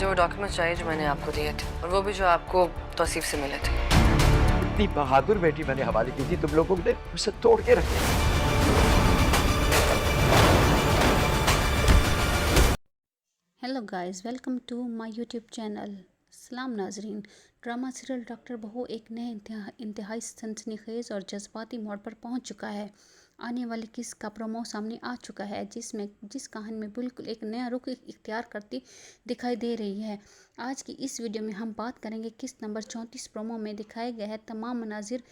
मुझे वो डॉक्यूमेंट्स चाहिए जो मैंने आपको दिए थे, और वो भी जो आपको तौसीफ से मिले थे। इतनी बहादुर बेटी मैंने हवाले की थी, तुम लोगों ने उसे तोड़ के रखे। Hello guys, welcome to my YouTube channel. सलाम नाजरीन। ड्रामा सीरियल डॉक्टर बहू एक नए इंतहाई सनसनीखेज और जज्बाती मोड़ पर पहुंच चुका है। आने वाली किस का प्रोमो सामने आ चुका है, जिस कहानी में बिल्कुल एक नया रुख इख्तियार करती दिखाई दे रही है। आज की इस वीडियो में हम बात करेंगे किस नंबर 34 प्रोमो में दिखाए गए हैं तमाम मनाजिर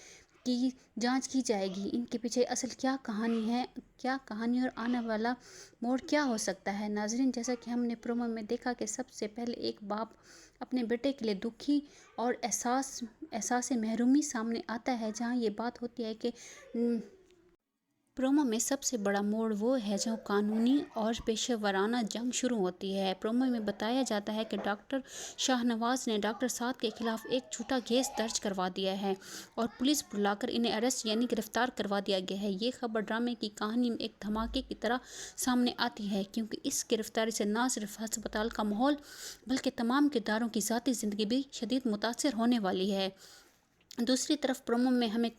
की जांच की जाएगी। इनके पीछे असल क्या कहानी है, क्या कहानी और आने वाला मोड़ क्या हो सकता है। नाजरीन, जैसा कि हमने प्रोमो में देखा कि सबसे पहले एक बाप अपने बेटे के लिए दुखी और एहसास महरूमी सामने आता है, जहां ये बात होती है कि प्रोमो में सबसे बड़ा मोड़ वो है जहाँ कानूनी और पेशेवराना जंग शुरू होती है। प्रोमो में बताया जाता है कि डॉक्टर शाहनवाज ने डॉक्टर साद के खिलाफ एक झूठा केस दर्ज करवा दिया है और पुलिस बुलाकर इन्हें अरेस्ट यानी गिरफ्तार करवा दिया गया है। ये खबर ड्रामे की कहानी में एक धमाके की तरह सामने आती है, क्योंकि इस गिरफ्तारी से न सिर्फ अस्पताल का माहौल बल्कि तमाम किरदारों की ज़ाती ज़िंदगी भी शदीद मुतासर होने वाली है। दूसरी तरफ प्रोमो में हमें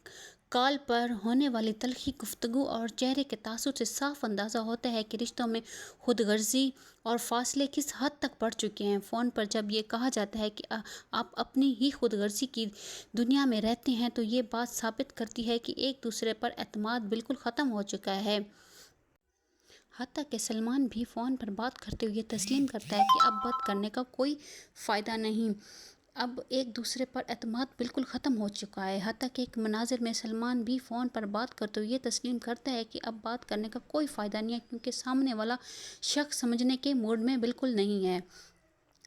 कॉल पर होने वाली तल्खी गुफ्तगू और चेहरे के तासुर से साफ अंदाज़ा होता है कि रिश्तों में खुदगर्जी और फासले किस हद तक बढ़ चुके हैं। फ़ोन पर जब ये कहा जाता है कि आप अपनी ही खुदगर्जी की दुनिया में रहते हैं, तो ये बात साबित करती है कि एक दूसरे पर एतमाद बिल्कुल ख़त्म हो चुका है। हत्ता कि सलमान भी फ़ोन पर बात करते हुए तस्लीम करता है कि अब बात करने का कोई फ़ायदा नहीं, अब एक दूसरे पर एतमाद बिल्कुल ख़त्म हो चुका है। हत्ता कि एक मनाजिर में सलमान भी फ़ोन पर बात करते हुए तस्लीम करता है कि अब बात करने का कोई फ़ायदा नहीं है, क्योंकि सामने वाला शख्स समझने के मूड में बिल्कुल नहीं है।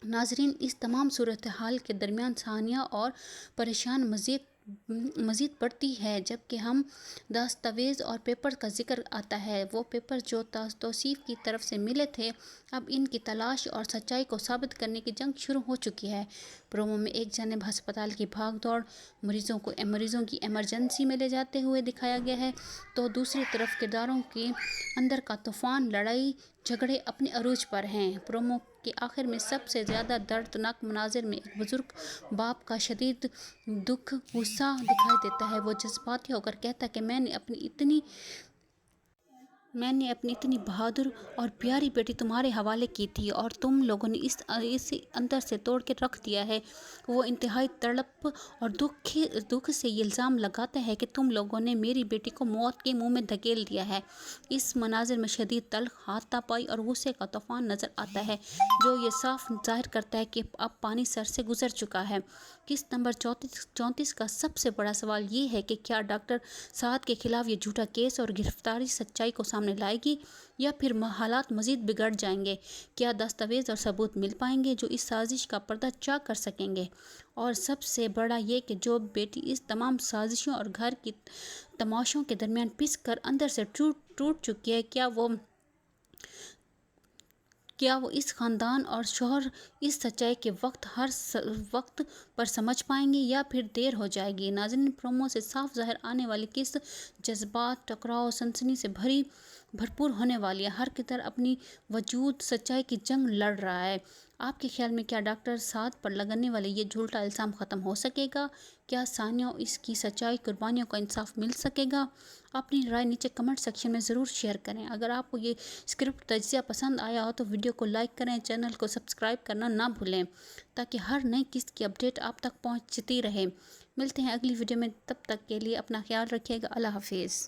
नाजरीन, इस तमाम सूरत हाल के दरमियान सानिया और परेशान मज़ीद बढ़ती है, जबकि हम दस्तावेज़ और पेपर का जिक्र आता है। वो पेपर जो तौसीफ की तरफ से मिले थे, अब इनकी तलाश और सच्चाई को साबित करने की जंग शुरू हो चुकी है। प्रोमो में एक जानिब अस्पताल की भाग दौड़ मरीज़ों की एमरजेंसी में ले जाते हुए दिखाया गया है, तो दूसरी तरफ किरदारों के अंदर का तूफ़ान लड़ाई झगड़े अपने अरूज पर हैं। प्रोमो के आखिर में सबसे ज़्यादा दर्दनाक मनाजिर में एक बुज़ुर्ग बाप का शदीद दुख गुस्सा दिखाई देता है। वो जज्बाती होकर कहता है कि मैंने अपनी इतनी बहादुर और प्यारी बेटी तुम्हारे हवाले की थी और तुम लोगों ने इसे अंदर से तोड़ के रख दिया है। वो इंतहाई तड़प और दुख से ये इल्ज़ाम लगाता है कि तुम लोगों ने मेरी बेटी को मौत के मुंह में धकेल दिया है। इस मनाजिर में शदीद तल्ख, हाथापाई और गुस्से का तूफान नज़र आता है, जो ये साफ जाहिर करता है कि अब पानी सर से गुजर चुका है। किस नंबर 34 का सबसे बड़ा सवाल ये है कि क्या डॉक्टर साद के खिलाफ ये झूठा केस और गिरफ्तारी सच्चाई को सामने लाएगी, या फिर हालात मज़ीद बिगड़ जाएंगे। क्या दस्तावेज़ और सबूत मिल पाएंगे जो इस साजिश का पर्दा चाक कर सकेंगे, और सबसे बड़ा ये कि जो बेटी इस तमाम साजिशों और घर की तमाशों के दरमियान पिस कर अंदर से टूट चुकी है, क्या वो इस ख़ानदान और शोहर इस सच्चाई के वक्त पर समझ पाएंगे, या फिर देर हो जाएगी। नाज़रीन, प्रोमो से साफ ज़ाहिर आने वाली किस जज्बात, टकराव, सनसनी से भरपूर होने वाली है। हर किधर अपनी वजूद सच्चाई की जंग लड़ रहा है। आपके ख्याल में क्या डॉक्टर साद पर लगने वाले ये झूठा इल्ज़ाम ख़त्म हो सकेगा? क्या सानिया इसकी सच्चाई, कुर्बानियों का इंसाफ मिल सकेगा? अपनी राय नीचे कमेंट सेक्शन में ज़रूर शेयर करें। अगर आपको ये स्क्रिप्ट तज्ज़िया पसंद आया हो तो वीडियो को लाइक करें, चैनल को सब्सक्राइब करना ना भूलें, ताकि हर नई किस्त की अपडेट आप तक पहुंचती रहे। मिलते हैं अगली वीडियो में, तब तक के लिए अपना ख्याल रखिएगा। अल्लाह हाफिज़।